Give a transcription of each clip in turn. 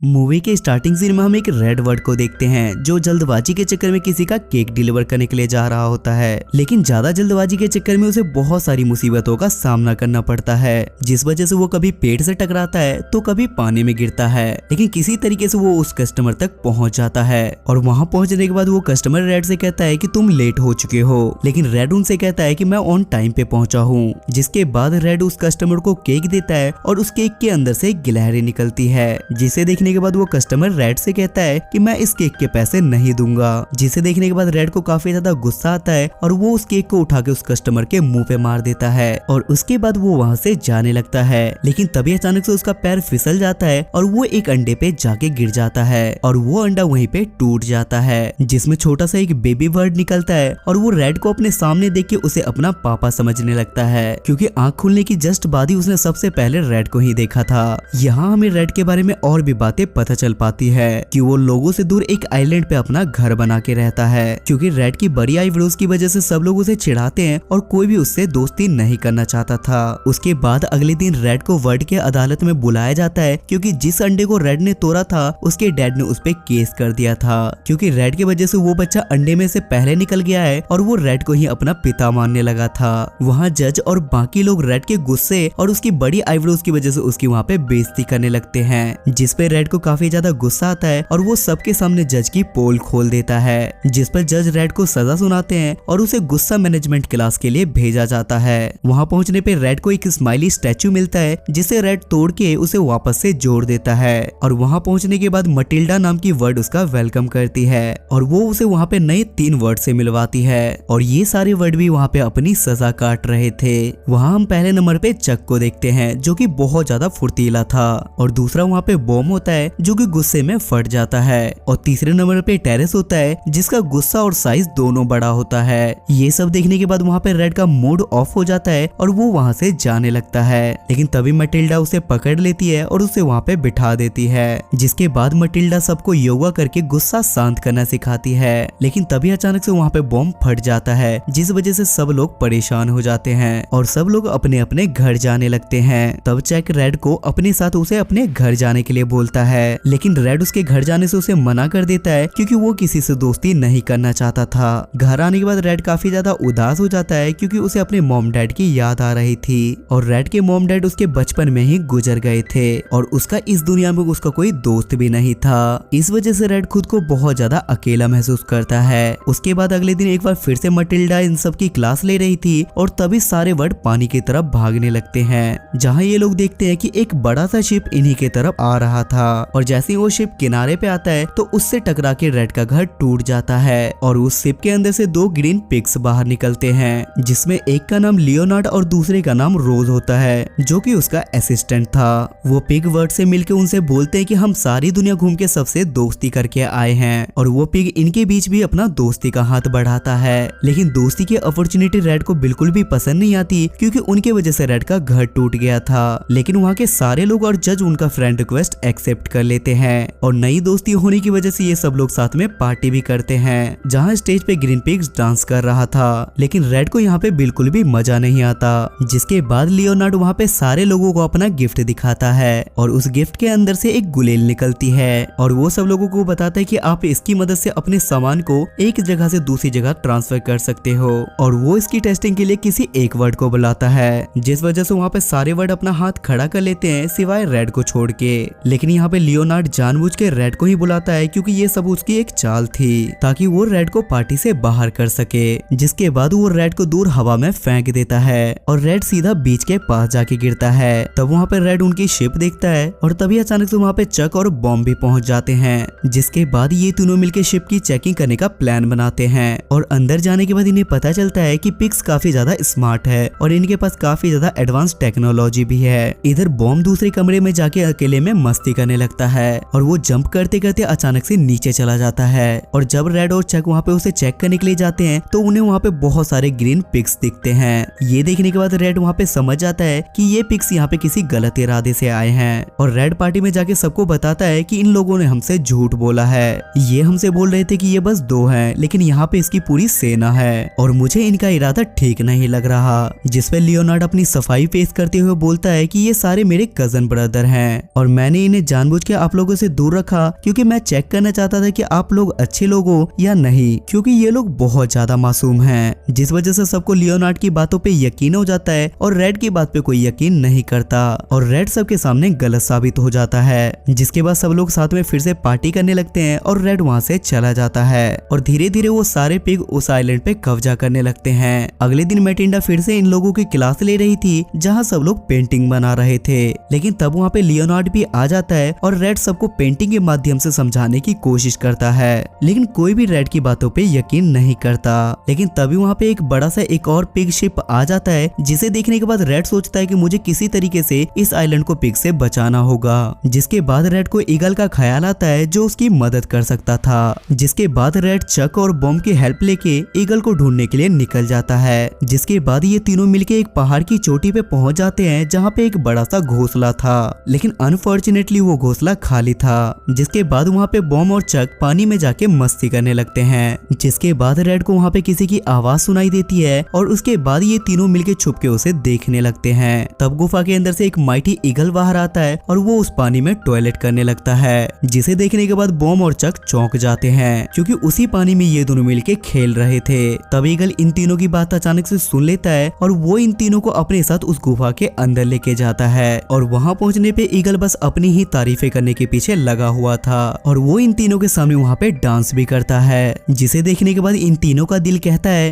Movie के starting scene में हम एक रेड वर्ड को देखते हैं जो जल्दबाजी के चक्कर में किसी का केक डिलीवर करने के लिए जा रहा होता है, लेकिन ज्यादा जल्दबाजी के चक्कर में उसे बहुत सारी मुसीबतों का सामना करना पड़ता है, जिस वजह से वो कभी पेड़ से टकराता है तो कभी पानी में गिरता है। लेकिन किसी तरीके से वो उस कस्टमर तक पहुंच जाता है और वहां पहुंचने के बाद वो कस्टमर रेड से कहता है कि तुम लेट हो चुके हो, लेकिन रेड उनसे कहता है कि मैं ऑन टाइम पे पहुंचा हूँ। जिसके बाद रेड उस कस्टमर को केक देता है और उस केक के अंदर से गिलहरी निकलती है, जिसे देखने के बाद वो कस्टमर रेड से कहता है कि मैं इस केक के पैसे नहीं दूंगा। जिसे देखने के बाद रेड को काफी ज्यादा गुस्सा आता है और वो उस केक को उठा के उस कस्टमर के मुंह पे मार देता है और उसके बाद वो वहां से जाने लगता है। लेकिन तभी अचानक से उसका पैर फिसल जाता है और वो एक अंडे पे जाके गिर जाता है और वो अंडा वहीं पे टूट जाता है, जिसमें छोटा सा एक बेबी बर्ड निकलता है और वो रेड को अपने सामने देख के उसे अपना पापा समझने लगता है, क्योंकि आंख खुलने की जस्ट बाद ही उसने सबसे पहले रेड को ही देखा था। यहाँ हमें रेड के बारे में और भी बातें पता चल पाती है कि वो लोगों से दूर एक आइलैंड पे अपना घर बना के रहता है, क्योंकि रेड की बड़ी आईब्रोज की वजह से सब लोग उसे चिढ़ाते हैं और कोई भी उससे दोस्ती नहीं करना चाहता था। उसके बाद अगले दिन रेड को वर्ड के अदालत में बुलाया जाता है, क्योंकि जिस अंडे को रेड ने तोड़ा था उसके डैड ने उस पे केस कर दिया था, क्योंकि रेड की वजह से वो बच्चा अंडे में से पहले निकल गया है और वो रेड को ही अपना पिता मानने लगा था। वहाँ जज और बाकी लोग रेड के गुस्से और उसकी बड़ी आईब्रोज की वजह से उसकी वहाँ पे बेइज्जती करने लगते हैं, जिसपे रेड को काफी ज्यादा गुस्सा आता है और वो सबके सामने जज की पोल खोल देता है, जिस पर जज रेड को सजा सुनाते हैं और उसे गुस्सा मैनेजमेंट क्लास के लिए भेजा जाता है। वहाँ पहुंचने पे रेड को एक स्माइली स्टैचू मिलता है, जिसे रेड तोड़ के उसे वापस से जोड़ देता है और वहाँ पहुंचने के बाद मटिल्डा नाम की वर्ड उसका वेलकम करती है और वो उसे वहाँ पे नए 3 वर्ड से मिलवाती है और ये सारे वर्ड भी वहाँ पे अपनी सजा काट रहे थे। वहाँ हम पहले नंबर पे चक को देखते हैं जो कि बहुत ज्यादा फुर्तीला था और दूसरा वहाँ पे बॉम होता है जो कि गुस्से में फट जाता है और तीसरे नंबर पे टेरेस होता है जिसका गुस्सा और साइज दोनों बड़ा होता है। ये सब देखने के बाद वहाँ पे रेड का मूड ऑफ हो जाता है और वो वहाँ से जाने लगता है, लेकिन तभी मटिल्डा उसे पकड़ लेती है और उसे वहाँ पे बिठा देती है, जिसके बाद मटिल्डा सबको योगा करके गुस्सा शांत करना सिखाती है। लेकिन तभी अचानक से वहाँ पे बॉम्ब फट जाता है, जिस वजह से सब लोग परेशान हो जाते हैं और सब लोग अपने अपने घर जाने लगते हैं। तब चैक रेड को अपने साथ उसे अपने घर जाने के लिए बोलता है, लेकिन रेड उसके घर जाने से उसे मना कर देता है क्योंकि वो किसी से दोस्ती नहीं करना चाहता था। घर आने के बाद रेड काफी ज्यादा उदास हो जाता है क्योंकि उसे अपने मॉम डैड की याद आ रही थी और रेड के मॉम डैड उसके बचपन में ही गुजर गए थे और उसका इस दुनिया में उसका कोई दोस्त भी नहीं था। इस वजह से रेड खुद को बहुत ज्यादा अकेला महसूस करता है। उसके बाद अगले दिन एक बार फिर से मटिल्डा इन सब की क्लास ले रही थी और तभी सारे वर्ड पानी की तरफ भागने लगते हैं, जहाँ ये लोग देखते हैं कि एक बड़ा सा शिप इन्हीं की तरफ आ रहा था और जैसे ही वो शिप किनारे पे आता है तो उससे टकरा के रेड का घर टूट जाता है और उस शिप के अंदर से 2 ग्रीन पिग्स बाहर निकलते हैं, जिसमें एक का नाम लियोनार्ड और दूसरे का नाम रोज होता है जो कि उसका असिस्टेंट था। वो पिग वर्ड से मिलके उनसे बोलते हैं कि हम सारी दुनिया घूम के सबसे दोस्ती करके आए हैं और वो पिग इनके बीच भी अपना दोस्ती का हाथ बढ़ाता है, लेकिन दोस्ती की अपॉर्चुनिटी रेड को बिल्कुल भी पसंद नहीं आती क्योंकि उनके वजह से रेड का घर टूट गया था। लेकिन वहाँ के सारे लोग और जज उनका फ्रेंड रिक्वेस्ट एक्सेप्ट कर लेते हैं और नई दोस्ती होने की वजह से ये सब लोग साथ में पार्टी भी करते हैं, जहाँ स्टेज पे ग्रीन पिग्स डांस कर रहा था, लेकिन रेड को यहाँ पे बिल्कुल भी मजा नहीं आता। जिसके बाद लियोनार्ड वहाँ पे सारे लोगों को अपना गिफ्ट दिखाता है और उस गिफ्ट के अंदर से एक गुलेल निकलती है और वो सब लोगों को बताता है कि आप इसकी मदद से अपने सामान को एक जगह से दूसरी जगह ट्रांसफर कर सकते हो और वो इसकी टेस्टिंग के लिए किसी एक वर्ड को बुलाता है, जिस वजह से वहाँ पे सारे वर्ड अपना हाथ खड़ा कर लेते हैं सिवाय रेड को छोड़ के। लेकिन यहाँ पे लियोनार्ड जानबूझ के रेड को ही बुलाता है क्योंकि ये सब उसकी एक चाल थी ताकि वो रेड को पार्टी से बाहर कर सके। जिसके बाद वो रेड को दूर हवा में फेंक देता है और रेड सीधा बीच के पास जाके गिरता है। तब वहाँ पे रेड उनकी शिप देखता है और तभी अचानक से वहाँ पे चक और बॉम्ब भी पहुंच जाते हैं, जिसके बाद ये तीनों मिलके शिप की चेकिंग करने का प्लान बनाते हैं और अंदर जाने के बाद इन्हें पता चलता है कि पिग्स काफी ज्यादा स्मार्ट है और इनके पास काफी ज्यादा एडवांस टेक्नोलॉजी भी है। इधर बॉम्ब दूसरे कमरे में जाके अकेले में मस्ती करने लगता है और वो जंप करते करते अचानक से नीचे चला जाता है और जब रेड और चक वहाँ पे उसे चेक करने के लिए जाते हैं तो उन्हें वहाँ पे बहुत सारे ग्रीन पिग्स दिखते हैं। ये देखने के बाद रेड वहाँ पे समझ जाता है कि ये पिग्स यहाँ पे किसी गलत इरादे से आए हैं और रेड पार्टी में जाके सबको बताता है कि इन लोगों ने हमसे झूठ बोला है। ये हमसे बोल रहे थे कि ये बस 2 हैं, लेकिन यहाँ पे इसकी पूरी सेना है और मुझे इनका इरादा ठीक नहीं लग रहा। जिसपे लियोनार्ड अपनी सफाई पेश करते हुए बोलता है कि ये सारे मेरे कजन ब्रदर हैं और मैंने इन्हें जानबूझ जानबूझ के आप लोगों से दूर रखा क्योंकि मैं चेक करना चाहता था कि आप लोग अच्छे लोग हो या नहीं, क्योंकि ये लोग बहुत ज्यादा मासूम हैं। जिस वजह से सबको लियोनार्ड की बातों पे यकीन हो जाता है और रेड की बात पे कोई यकीन नहीं करता और रेड सबके सामने गलत साबित हो जाता है। जिसके बाद सब लोग साथ में फिर से पार्टी करने लगते हैं और रेड वहाँ से चला जाता है और धीरे धीरे वो सारे पिग उस आइलैंड पे कब्जा करने लगते हैं। अगले दिन मैटिंडा फिर से इन लोगों की क्लास ले रही थी जहाँ सब लोग पेंटिंग बना रहे थे, लेकिन तब वहाँ पे लियोनार्ड भी आ जाता है और रेड सबको पेंटिंग के माध्यम से समझाने की कोशिश करता है, लेकिन कोई भी रेड की बातों पे यकीन नहीं करता। लेकिन तभी वहाँ पे एक बड़ा सा एक और पिग शिप आ जाता है, जिसे देखने के बाद रेड सोचता है कि मुझे किसी तरीके से इस आइलैंड को पिग से बचाना होगा। जिसके बाद रेड को ईगल का ख्याल आता है जो उसकी मदद कर सकता था। जिसके बाद रेड चक और बॉम्ब की हेल्प लेके ईगल को ढूंढने के लिए निकल जाता है। जिसके बाद ये तीनों मिलके एक पहाड़ की चोटी पे पहुंच जाते हैं जहाँ पे एक बड़ा सा घोंसला था, लेकिन अनफॉर्चुनेटली वो घोंसला खाली था। जिसके बाद वहाँ पे बॉम्ब और चक पानी में जाके मस्ती करने लगते हैं। जिसके बाद रेड को वहाँ पे किसी की आवाज सुनाई देती है और उसके बाद ये तीनों मिलके छुप के उसे देखने लगते हैं। तब गुफा के अंदर से एक माइटी ईगल बाहर आता है और वो उस पानी में टॉयलेट करने लगता है, जिसे देखने के बाद बॉम्ब और चक चौंक जाते हैं क्योंकि उसी पानी में ये दोनों मिलके खेल रहे थे। तब ईगल इन तीनों की बात अचानक से सुन लेता है और वो इन तीनों को अपने साथ उस गुफा के अंदर लेके जाता है और वहां पहुंचने पे ईगल बस अपनी ही तारीफें करने के पीछे लगा हुआ था और वो इन तीनों के सामने वहां पे डांस भी करता है, जिसे देखने के बाद इन तीनों का दिल कहता है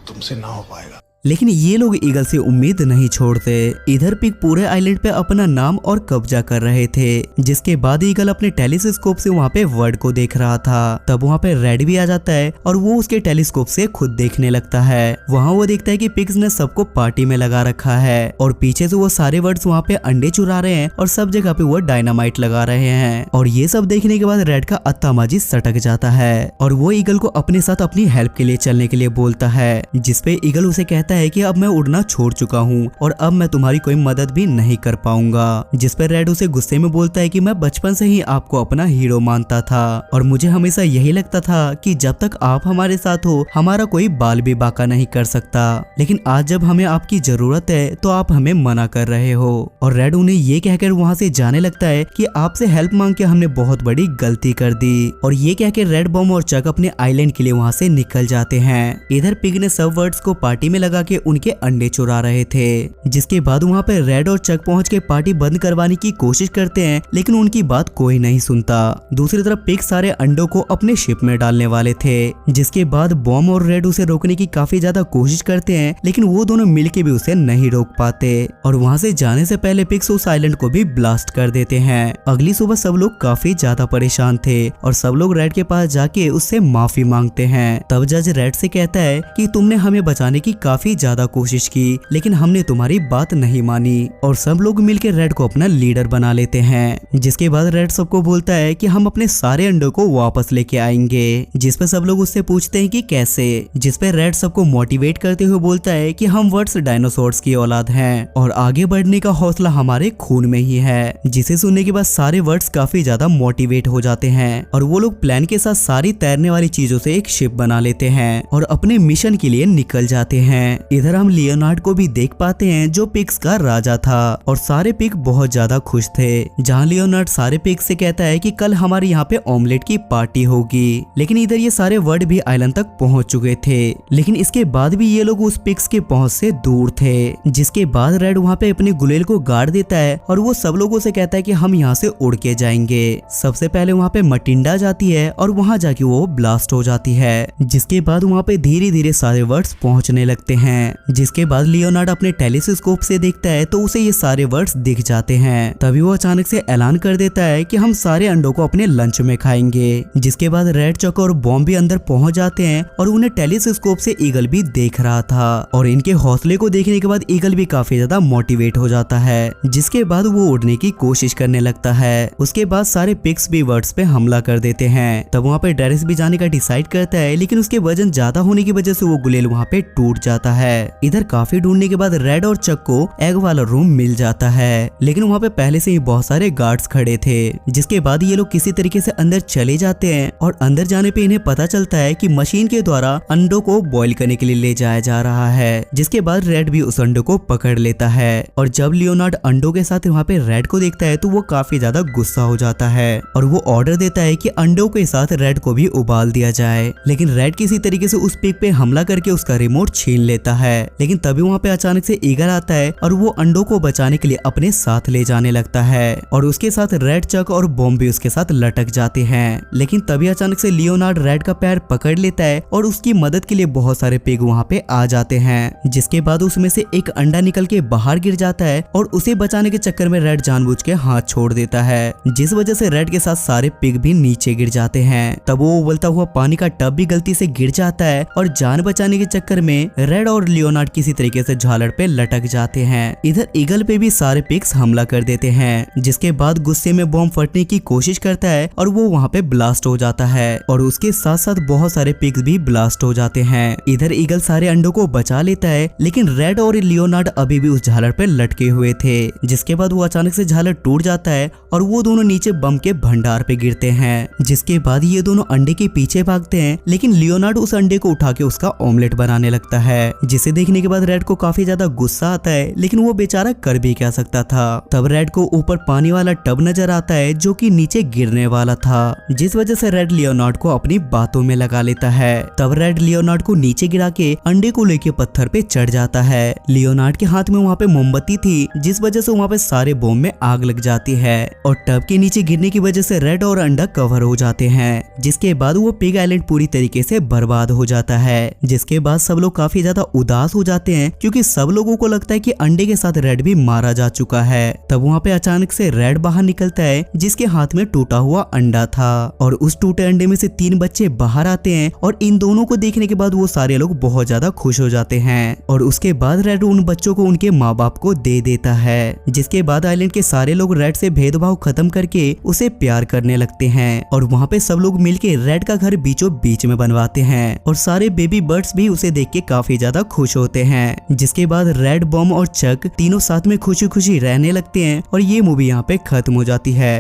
तुमसे ना हो पाएगा। लेकिन ये लोग ईगल से उम्मीद नहीं छोड़ते। इधर पिग पूरे आइलैंड पे अपना नाम और कब्जा कर रहे थे। जिसके बाद ईगल अपने टेलीस्कोप से वहाँ पे वर्ड को देख रहा था। तब वहाँ पे रेड भी आ जाता है और वो उसके टेलीस्कोप से खुद देखने लगता है। वहाँ वो देखता है कि पिग्स ने सबको पार्टी में लगा रखा है और पीछे से वो सारे वर्ड्स वहाँ पे अंडे चुरा रहे हैं और सब जगह पे वो डायनामाइट लगा रहे हैं। और ये सब देखने के बाद रेड का अत्तामाजी सटक जाता है और वो ईगल को अपने साथ अपनी हेल्प के लिए चलने के लिए बोलता है, जिसपे ईगल उसे कहता है कि अब मैं उड़ना छोड़ चुका हूँ और अब मैं तुम्हारी कोई मदद भी नहीं कर पाऊंगा। जिस पर रेड उसे गुस्से में बोलता है कि मैं बचपन से ही आपको अपना हीरो मानता था और मुझे हमेशा यही लगता था कि जब तक आप हमारे साथ हो हमारा कोई बाल भी बाका नहीं कर सकता, लेकिन आज जब हमें आपकी जरूरत है तो आप हमें मना कर रहे हो। और रेड उन्हें ये कहकर वहाँ से जाने लगता है कि आपसे हेल्प मांग के हमने बहुत बड़ी गलती कर दी। और ये कहकर रेड, बॉम्ब और चक अपने आइलैंड के लिए वहाँ से निकल जाते हैं। इधर पिग ने सब वर्ड्स को पार्टी में लगा के उनके अंडे चुरा रहे थे। जिसके बाद वहाँ पे रेड और चक पहुँच के पार्टी बंद करवाने की कोशिश करते हैं, लेकिन उनकी बात कोई नहीं सुनता। दूसरी तरफ पिग सारे अंडों को अपने शिप में डालने वाले थे। जिसके बाद बॉम्ब और रेड उसे रोकने की काफी ज्यादा कोशिश करते हैं, लेकिन वो दोनों मिलके भी उसे नहीं रोक पाते और वहाँ से जाने से पहले पिग्स उस आइलैंड को भी ब्लास्ट कर देते हैं। अगली सुबह सब लोग काफी ज्यादा परेशान थे और सब लोग रेड के पास जाके उससे माफी मांगते हैं। तब जज रेड से कहता है कि तुमने हमें बचाने की काफी ज्यादा कोशिश की, लेकिन हमने तुम्हारी बात नहीं मानी। और सब लोग मिलकर रेड को अपना लीडर बना लेते हैं। जिसके बाद रेड सबको बोलता है कि हम अपने सारे अंडों को वापस लेके आएंगे। जिस पे सब लोग उससे पूछते हैं कि कैसे। जिस पे रेड सबको मोटिवेट करते हुए बोलता है कि हम वर्ड्स डायनासोर्स की औलाद हैं और आगे बढ़ने का हौसला हमारे खून में ही है। जिसे सुनने के बाद सारे वर्ड्स काफी ज्यादा मोटिवेट हो जाते हैं और वो लोग प्लान के साथ सारी तैरने वाली चीजों से एक शिप बना लेते हैं और अपने मिशन के लिए निकल जाते हैं। इधर हम लियोनार्ड को भी देख पाते हैं जो पिग्स का राजा था और सारे पिग बहुत ज्यादा खुश थे। जहाँ लियोनार्ड सारे पिग्स से कहता है कि कल हमारे यहाँ पे ऑमलेट की पार्टी होगी, लेकिन इधर ये सारे वर्ड भी आइलैंड तक पहुँच चुके थे, लेकिन इसके बाद भी ये लोग उस पिग्स के पहुँच से दूर थे। जिसके बाद रेड वहाँ पे अपने गुलेल को गाड़ देता है और वो सब लोगों से कहता है कि हम यहाँ से उड़ के जाएंगे। सबसे पहले वहाँ पे मटिंडा जाती है और वहाँ जाके वो ब्लास्ट हो जाती है। जिसके बाद वहाँ पे धीरे धीरे सारे वर्ड्स पहुँचने लगते हैं। जिसके बाद लियोनार्ड अपने टेलीस्कोप से देखता है तो उसे ये सारे वर्ड्स दिख जाते हैं। तभी वो अचानक से ऐलान कर देता है कि हम सारे अंडों को अपने लंच में खाएंगे। जिसके बाद रेड, चक और बॉम्ब भी अंदर पहुंच जाते हैं और उन्हें टेलीस्कोप से ईगल भी देख रहा था और इनके हौसले को देखने के बाद ईगल भी काफी ज्यादा मोटिवेट हो जाता है। जिसके बाद वो उड़ने की कोशिश करने लगता है। उसके बाद सारे पिग्स भी वर्ड्स पे हमला कर देते हैं। तब वहाँ पे डेरिस भी जाने का डिसाइड करता है, लेकिन उसके वजन ज्यादा होने की वजह से वो गुलेल वहाँ पे टूट जाता है। इधर काफी ढूंढने के बाद रेड और चक को एग वाला रूम मिल जाता है, लेकिन वहाँ पे पहले से ही बहुत सारे गार्ड्स खड़े थे। जिसके बाद ये लोग किसी तरीके से अंदर चले जाते हैं और अंदर जाने पे इन्हें पता चलता है कि मशीन के द्वारा अंडों को बॉईल करने के लिए ले जाया जा रहा है। जिसके बाद रेड भी उस अंडों को पकड़ लेता है और जब लियोनार्ड अंडों के साथ वहाँ पे रेड को देखता है तो वो काफी ज्यादा गुस्सा हो जाता है और वो ऑर्डर देता है कि अंडों के साथ रेड को भी उबाल दिया जाए। लेकिन रेड किसी तरीके से उस पिग पे हमला करके उसका रिमोट छीन लेता है। लेकिन तभी वहाँ पे अचानक से ईगल आता है और वो अंडों को बचाने के लिए अपने साथ ले जाने लगता है और उसके साथ रेड, चक और बॉम्ब भी उसके साथ लटक जाते हैं। लेकिन तभी अचानक से लियोनार्ड रेड का पैर पकड़ लेता है और उसकी मदद के लिए बहुत सारे पिग वहाँ पे आ जाते हैं। जिसके बाद उसमें से एक अंडा निकल के बाहर गिर जाता है और उसे बचाने के चक्कर में रेड जानबूझ के हाथ छोड़ देता है, जिस वजह से रेड के साथ सारे पिग भी नीचे गिर जाते हैं। तब वो उबलता हुआ पानी का टब भी गलती से गिर जाता है और जान बचाने के चक्कर में रेड और लियोनार्ड किसी तरीके से झालड़ पे लटक जाते हैं। इधर ईगल पे भी सारे पिग्स हमला कर देते हैं। जिसके बाद गुस्से में बॉम्ब फटने की कोशिश करता है और वो वहाँ पे ब्लास्ट हो जाता है और उसके साथ साथ बहुत सारे पिग्स भी ब्लास्ट हो जाते हैं। इधर ईगल सारे अंडों को बचा लेता है, लेकिन रेड और लियोनार्ड अभी भी उस झालड़ पे लटके हुए थे। जिसके बाद वो अचानक से झालड़ टूट जाता है और वो दोनों नीचे बम के भंडार पे गिरते हैं। जिसके बाद ये दोनों अंडे के पीछे भागते हैं, लेकिन लियोनार्ड उस अंडे को उठा के उसका ऑमलेट बनाने लगता है, जिसे देखने के बाद रेड को काफी ज्यादा गुस्सा आता है, लेकिन वो बेचारा कर भी क्या सकता था। तब रेड को ऊपर पानी वाला टब नजर आता है जो कि नीचे गिरने वाला था, जिस वजह से रेड लियोनार्ड को अपनी बातों में लगा लेता है। तब रेड लियोनार्ड को नीचे गिरा के अंडे को लेके पत्थर पे चढ़ जाता है। लियोनार्ड के हाथ में वहाँ पे मोमबत्ती थी, जिस वजह से वहाँ पे सारे बम में आग लग जाती है और टब के नीचे गिरने की वजह से रेड और अंडा कवर हो जाते हैं। जिसके बाद वो पिग आइलैंड पूरी तरीके से बर्बाद हो जाता है। जिसके बाद सब लोग काफी ज्यादा उदास हो जाते हैं क्योंकि सब लोगों को लगता है कि अंडे के साथ रेड भी मारा जा चुका है। तब वहाँ पे अचानक से रेड बाहर निकलता है, जिसके हाथ में टूटा हुआ अंडा था और उस टूटे अंडे में से 3 बच्चे बाहर आते हैं और इन दोनों को देखने के बाद वो सारे लोग बहुत ज्यादा खुश हो जाते हैं और उसके बाद रेड उन बच्चों को उनके माँ बाप को दे देता है। जिसके बाद आइलैंड के सारे लोग रेड से भेदभाव खत्म करके उसे प्यार करने लगते हैं और वहाँ पे सब लोग मिलके रेड का घर बीचों बीच में बनवाते हैं और सारे बेबी बर्ड्स भी उसे देख के काफी ज्यादा खुश होते हैं। जिसके बाद रेड, बॉम्ब और चक तीनों साथ में खुशी खुशी रहने लगते हैं और ये मूवी यहाँ पे खत्म हो जाती है।